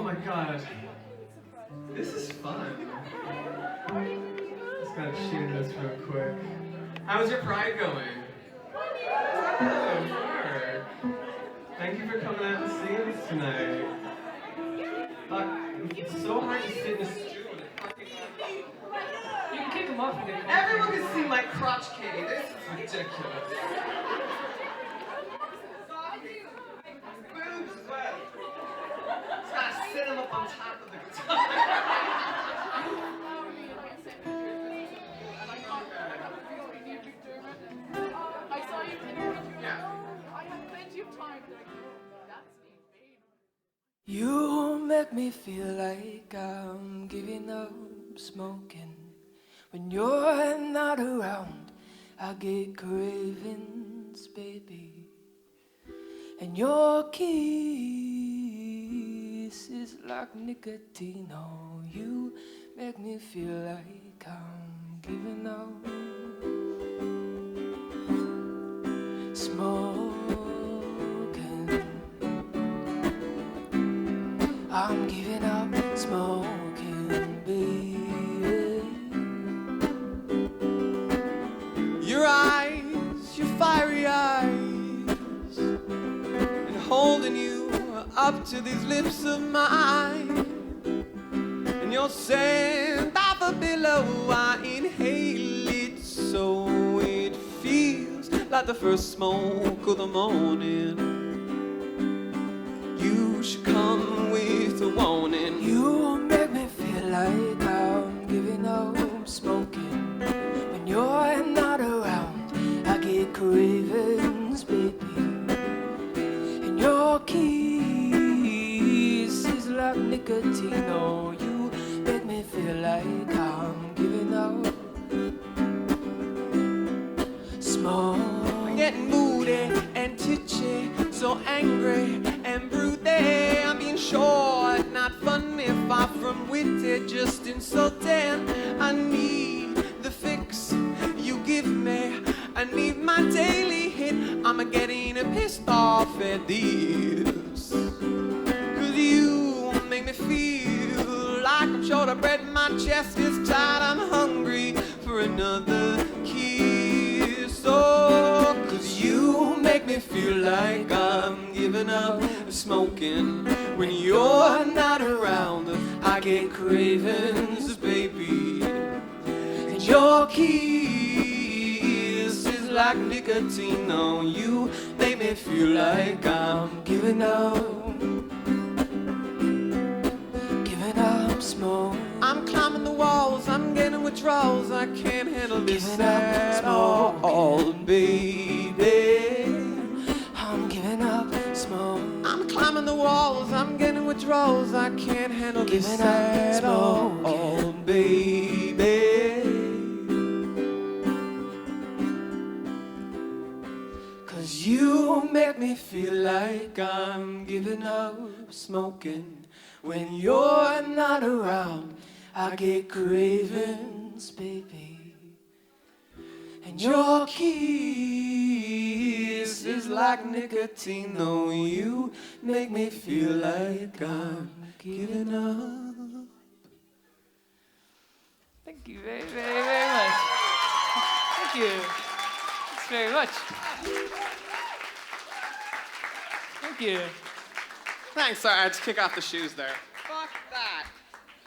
my god. This is fun. Just gotta tune this real quick. How's your pride going? Oh, Mark. Thank you for coming out and seeing us tonight. It's so hard to sit in a stool in a parking lot. You can kick him off and get him. Everyone can see my crotch kitty. This is ridiculous. Boobs as well. Just gotta sit him up on top of the guitar. I saw you today. Yeah. I had plenty of time. That's insane. You make me feel like I'm giving up smoking. When you're not around, I get cravings, baby. And your kiss is like nicotine. Oh, you make me feel like I'm giving up smoking. I'm giving up smoking, baby. Your eyes, your fiery eyes, and holding you up to these lips of mine. And your scent by the pillow, I inhale it so it feels like the first smoke of the morning. You should come with a warning. You make me feel like I'm giving up smoking. When you're not around, I get cravings, baby. And your kiss is like nicotine. Oh, you make me feel like I'm giving up smoke. I'm getting moody and titchy, so angry and broody. I'm being short, not funny, far from witty, just insulting. I need the fix you give me. I need my daily hit. I'm getting pissed off at this. 'Cause you make me feel like I'm short of breath. My chest is tight, I'm hungry for another kiss. Oh, 'cause you make me feel like I'm giving up smoking. When you're not around, I get cravings, baby. And your kiss is like nicotine. Oh, you make me feel like I'm giving up smoke. I'm climbing the walls, I'm getting withdrawals. I can't handle this Giving up at smoke. all, baby. I'm giving up smoke. I'm climbing the walls, I'm getting withdrawals. I can't handle this Giving up at smoke. all, baby. 'Cause you make me feel like I'm giving up smoking. When you're not around, I get cravings, baby. And your kiss is like nicotine. No, you make me feel like I'm giving up. Thank you very, very, very much. Thank you. Thanks very much. Thank you. Thanks, sorry, I had to kick off the shoes there. Fuck that.